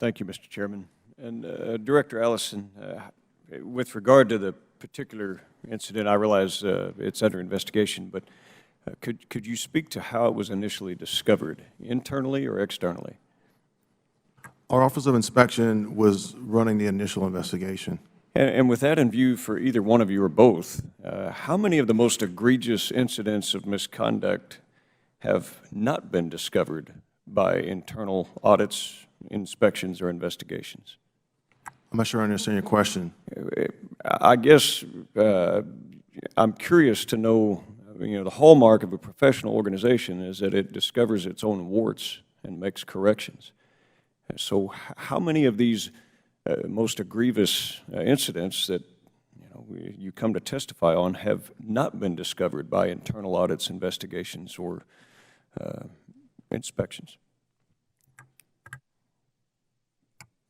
Thank you, Mr. Chairman. And Director Allison, with regard to the particular incident, I realize it's under investigation, but could you speak to how it was initially discovered, internally or externally? Our Office of Inspection was running the initial investigation. And with that in view for either one of you or both, how many of the most egregious incidents of misconduct have not been discovered by internal audits, inspections, or investigations? I'm not sure I understand your question. I guess I'm curious to know, the hallmark of a professional organization is that it discovers its own warts and makes corrections. So how many of these most grievous incidents that you come to testify on have not been discovered by internal audits, investigations, or inspections?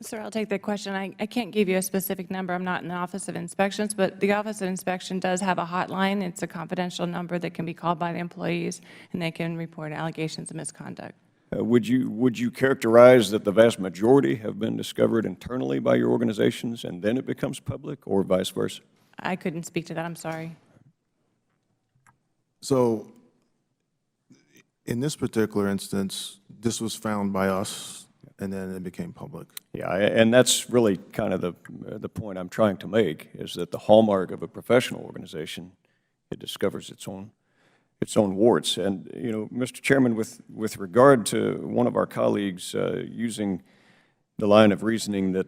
Sir, I'll take that question. I can't give you a specific number. I'm not in the Office of Inspections, but the Office of Inspection does have a hotline. It's a confidential number that can be called by the employees, and they can report allegations of misconduct. Would you characterize that the vast majority have been discovered internally by your organizations and then it becomes public, or vice versa? I couldn't speak to that. I'm sorry. So in this particular instance, this was found by us, and then it became public. Yeah, and that's really kind of the point I'm trying to make, is that the hallmark of a professional organization, it discovers its own warts. And, Mr. Chairman, with regard to one of our colleagues using the line of reasoning that,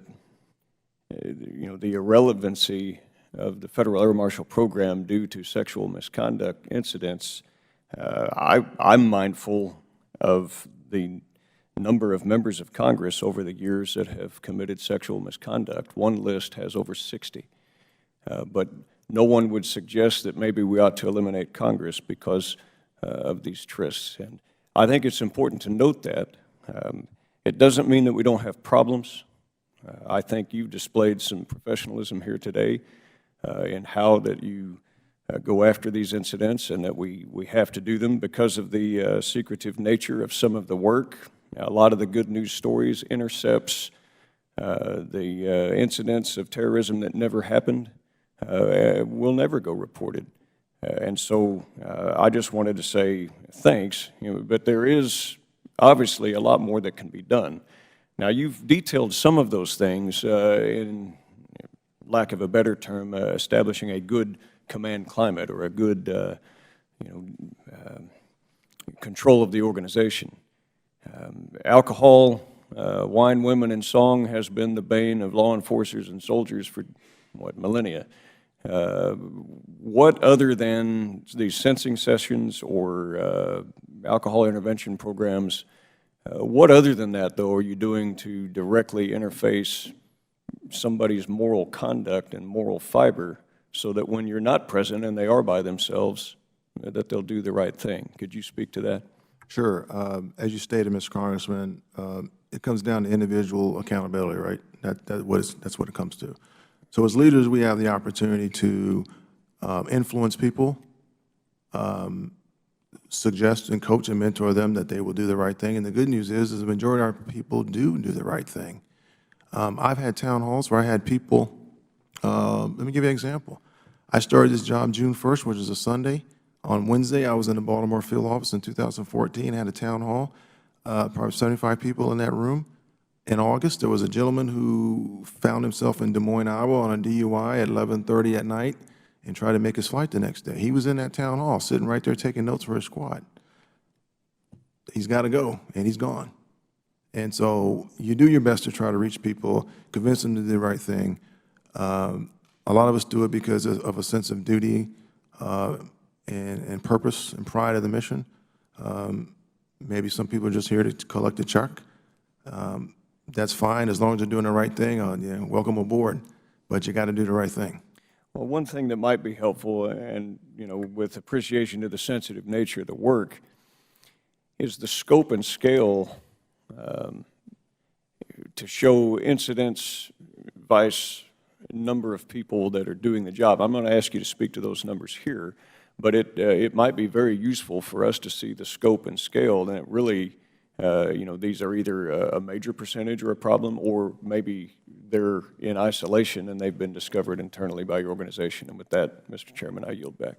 the irrelevancy of the Federal Air Marshal program due to sexual misconduct incidents, I'm mindful of the number of members of Congress over the years that have committed sexual misconduct. One list has over 60. But no one would suggest that maybe we ought to eliminate Congress because of these trysts. And I think it's important to note that. It doesn't mean that we don't have problems. I think you've displayed some professionalism here today in how that you go after these incidents, and that we have to do them because of the secretive nature of some of the work. A lot of the good news stories, intercepts, the incidents of terrorism that never happened, will never go reported. And so I just wanted to say thanks, but there is obviously a lot more that can be done. Now, you've detailed some of those things in lack of a better term, establishing a good command climate or a good control of the organization. Alcohol, wine, women, and song has been the bane of law enforcers and soldiers for, millennia. What other than these sensing sessions or alcohol intervention programs, what other than that, though, are you doing to directly interface somebody's moral conduct and moral fiber so that when you're not present and they are by themselves, that they'll do the right thing? Could you speak to that? Sure. As you stated, Mr. Congressman, it comes down to individual accountability, right? That's what it comes to. So as leaders, we have the opportunity to influence people, suggest and coach and mentor them that they will do the right thing. And the good news is the majority of our people do the right thing. I've had town halls where I had people, let me give you an example. I started this job June 1st, which is a Sunday. On Wednesday, I was in the Baltimore field office in 2014, had a town hall, probably 75 people in that room. In August, there was a gentleman who found himself in Des Moines, Iowa on a DUI at 11:30 at night and tried to make his flight the next day. He was in that town hall, sitting right there taking notes for his squad. He's got to go, and he's gone. And so you do your best to try to reach people, convince them to do the right thing. A lot of us do it because of a sense of duty, and purpose and pride of the mission. Maybe some people are just here to collect a check. That's fine as long as they're doing the right thing. Welcome aboard, but you got to do the right thing. Well, one thing that might be helpful, and with appreciation to the sensitive nature of the work, is the scope and scale to show incidents, vice number of people that are doing the job. I'm going to ask you to speak to those numbers here. But it might be very useful for us to see the scope and scale, and it really You know, these are either a major percentage or a problem, or maybe they're in isolation and they've been discovered internally by your organization. And with that, Mr. Chairman, I yield back.